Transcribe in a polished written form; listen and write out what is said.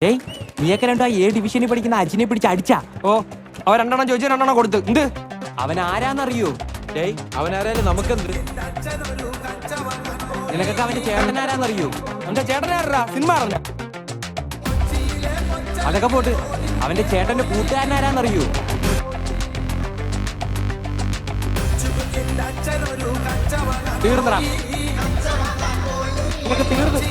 ഏയ് നീയൊക്കെ രണ്ടോ A ഡിവിഷനിൽ പഠിക്കുന്ന അജിനെ പിടിച്ച് അടിച്ചാ? ഓ അവ രണ്ടെണ്ണം ചോദിച്ചു രണ്ടെണ്ണം കൊടുത്ത്. എന്ത് അവൻ ആരാന്നറിയോ? ഏയ് അവനാരായാലും നമുക്കെന്ത്? നിനക്കൊക്കെ അവന്റെ ചേട്ടൻ ആരാന്നറിയോ? എന്റെ ചേട്ടനാരാ സിനിമ അറിഞ്ഞ? അതൊക്കെ പോട്ട് അവന്റെ ചേട്ടന്റെ കൂട്ടുകാരൻ ആരാന്നറിയോ? തീർന്നടാ, ഇതൊക്കെ തീർന്നു.